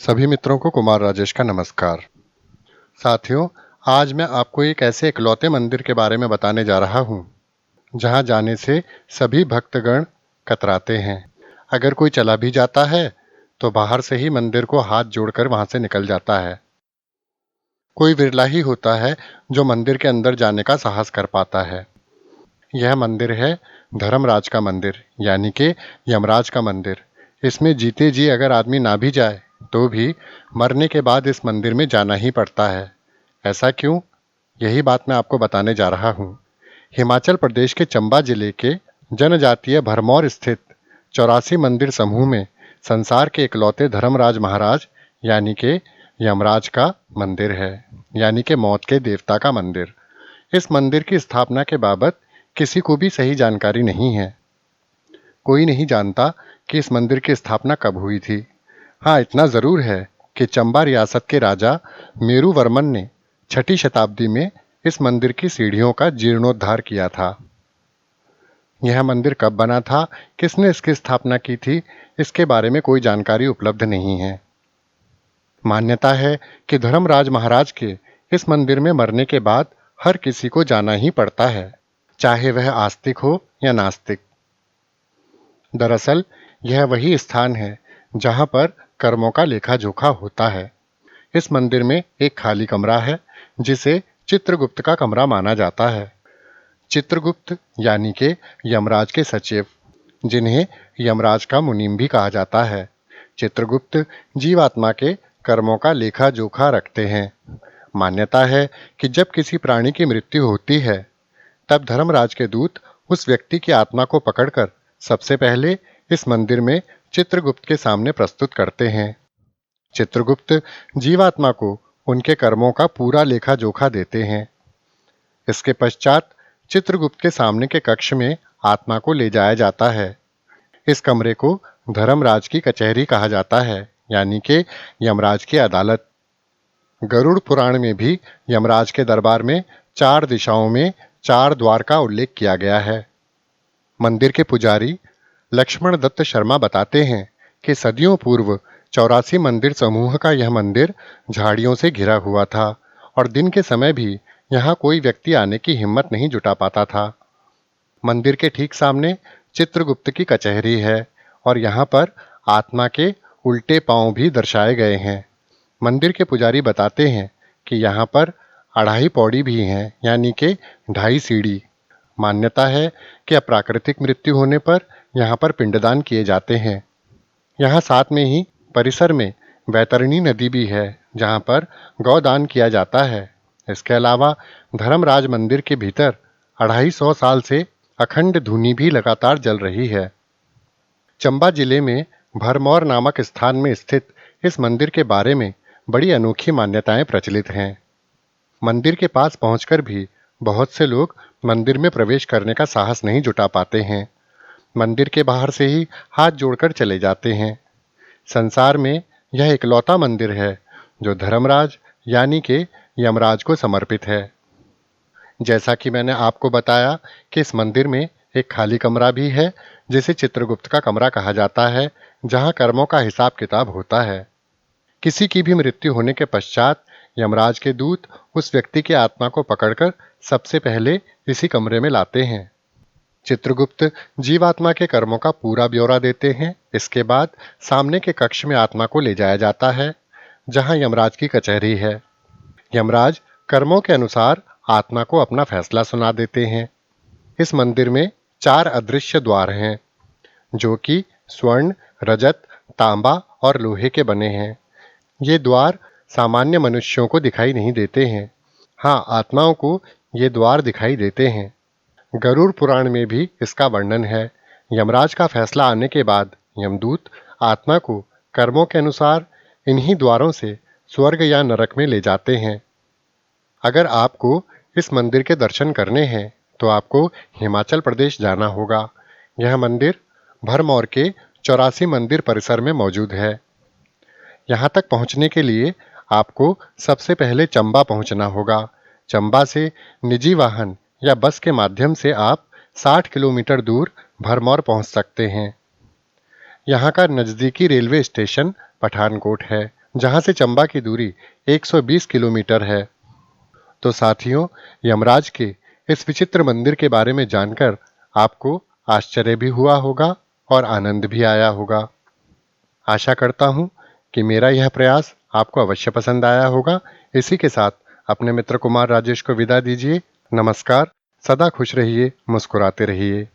सभी मित्रों को कुमार राजेश का नमस्कार। साथियों, आज मैं आपको एक ऐसे इकलौते मंदिर के बारे में बताने जा रहा हूँ, जहाँ जाने से सभी भक्तगण कतराते हैं। अगर कोई चला भी जाता है, तो बाहर से ही मंदिर को हाथ जोड़कर वहाँ से निकल जाता है। कोई विरला ही होता है जो मंदिर के अंदर जाने का साहस कर पाता है। यह मंदिर है धर्मराज का मंदिर, यानी कि यमराज का मंदिर। इसमें जीते जी अगर आदमी ना भी जाए, तो भी मरने के बाद इस मंदिर में जाना ही पड़ता है। ऐसा क्यों? यही बात मैं आपको बताने जा रहा हूँ। हिमाचल प्रदेश के चंबा जिले के जनजातीय भरमौर स्थित 84 मंदिर समूह में संसार के इकलौते धर्मराज महाराज यानी के यमराज का मंदिर है, यानी कि मौत के देवता का मंदिर। इस मंदिर की स्थापना के बाबत किसी को भी सही जानकारी नहीं है। कोई नहीं जानता कि इस मंदिर की स्थापना कब हुई थी। हाँ, इतना जरूर है कि चंबा रियासत के राजा मेरुवर्मन ने 6ठी शताब्दी में इस मंदिर की सीढ़ियों का जीर्णोद्धार किया था। यह मंदिर कब बना था, किसने इसकी स्थापना की थी, इसके बारे में कोई जानकारी उपलब्ध नहीं है। मान्यता है कि धर्मराज महाराज के इस मंदिर में मरने के बाद हर किसी को जाना ही पड़ता है, चाहे वह आस्तिक हो या नास्तिक। दरअसल यह वही स्थान है जहां पर कर्मों का लेखा जोखा होता है। इस मंदिर में एक खाली कमरा है, जिसे चित्रगुप्त का कमरा माना जाता है। चित्रगुप्त यानी के यमराज के सचिव, जिन्हें यमराज का मुनीम भी कहा जाता है। चित्रगुप्त जीवात्मा के कर्मों का लेखा जोखा रखते हैं। मान्यता है कि जब किसी प्राणी की मृत्यु होती है, तब धर्मराज के दूत उस व्यक्ति की आत्मा को पकड़कर सबसे पहले इस मंदिर में चित्रगुप्त के सामने प्रस्तुत करते हैं। चित्रगुप्त जीवात्मा को उनके कर्मों का पूरा लेखा जोखा देते हैं। इसके पश्चात चित्रगुप्त के सामने के कक्ष में आत्मा को ले जाया जाता है। इस कमरे को धर्मराज की कचहरी कहा जाता है, यानी कि यमराज की अदालत। गरुड़ पुराण में भी यमराज के दरबार में 4 दिशाओं में 4 द्वार का उल्लेख किया गया है। मंदिर के पुजारी लक्ष्मण दत्त शर्मा बताते हैं कि सदियों पूर्व 84 मंदिर समूह का यह मंदिर झाड़ियों से घिरा हुआ था और दिन के समय भी यहाँ कोई व्यक्ति आने की हिम्मत नहीं जुटा पाता था। मंदिर के ठीक सामने चित्रगुप्त की कचहरी है और यहाँ पर आत्मा के उल्टे पांव भी दर्शाए गए हैं। मंदिर के पुजारी बताते हैं कि यहाँ पर 2.5 पौड़ी भी हैं, यानी कि 2.5 सीढ़ी। मान्यता है कि अप्राकृतिक मृत्यु होने पर यहाँ पर पिंडदान किए जाते हैं। यहाँ साथ में ही परिसर में वैतरणी नदी भी है, जहाँ पर गौदान किया जाता है। इसके अलावा धर्मराज मंदिर के भीतर 250 साल से अखंड धूनी भी लगातार जल रही है। चंबा जिले में भरमौर नामक स्थान में स्थित इस मंदिर के बारे में बड़ी अनोखी मान्यताएं प्रचलित हैं। मंदिर के पास पहुंचकर भी बहुत से लोग मंदिर में प्रवेश करने का साहस नहीं जुटा पाते हैं। मंदिर के बाहर से ही हाथ जोड़कर चले जाते हैं। संसार में यह इकलौता मंदिर है जो धर्मराज यानी के यमराज को समर्पित है। जैसा कि मैंने आपको बताया कि इस मंदिर में एक खाली कमरा भी है, जिसे चित्रगुप्त का कमरा कहा जाता है, जहां कर्मों का हिसाब किताब होता है। किसी की भी मृत्यु होने के पश्चात यमराज के दूत उस व्यक्ति की आत्मा को पकड़कर सबसे पहले इसी कमरे में लाते हैं। चित्रगुप्त जीवात्मा के कर्मों का पूरा ब्यौरा देते हैं। इसके बाद सामने के कक्ष में आत्मा को ले जाया जाता है, जहां यमराज की कचहरी है। यमराज कर्मों के अनुसार आत्मा को अपना फैसला सुना देते हैं। इस मंदिर में 4 अदृश्य द्वार हैं, जो कि स्वर्ण, रजत, तांबा और लोहे के बने हैं। ये द्वार सामान्य मनुष्यों को दिखाई नहीं देते हैं। हाँ, आत्माओं को ये द्वार दिखाई देते हैं। गरुड़ पुराण में भी इसका वर्णन है। यमराज का फैसला आने के बाद यमदूत आत्मा को कर्मों के अनुसार इन्हीं द्वारों से स्वर्ग या नरक में ले जाते हैं। अगर आपको इस मंदिर के दर्शन करने हैं, तो आपको हिमाचल प्रदेश जाना होगा। यह मंदिर भरमौर के 84 मंदिर परिसर में मौजूद है। यहाँ तक पहुँचने के लिए आपको सबसे पहले चंबा पहुँचना होगा। चंबा से निजी वाहन या बस के माध्यम से आप 60 किलोमीटर दूर भरमौर पहुँच सकते हैं। यहाँ का नज़दीकी रेलवे स्टेशन पठानकोट है। जहां से चंबा की दूरी 120 किलोमीटर है। तो साथियों, यमराज के इस विचित्र मंदिर के बारे में जानकर आपको आश्चर्य भी हुआ होगा और आनंद भी आया होगा। आशा करता हूं कि मेरा यह प्रयास आपको अवश्य पसंद आया होगा। इसी के साथ अपने मित्र कुमार राजेश को विदा दीजिए। नमस्कार। सदा खुश रहिए, मुस्कुराते रहिए।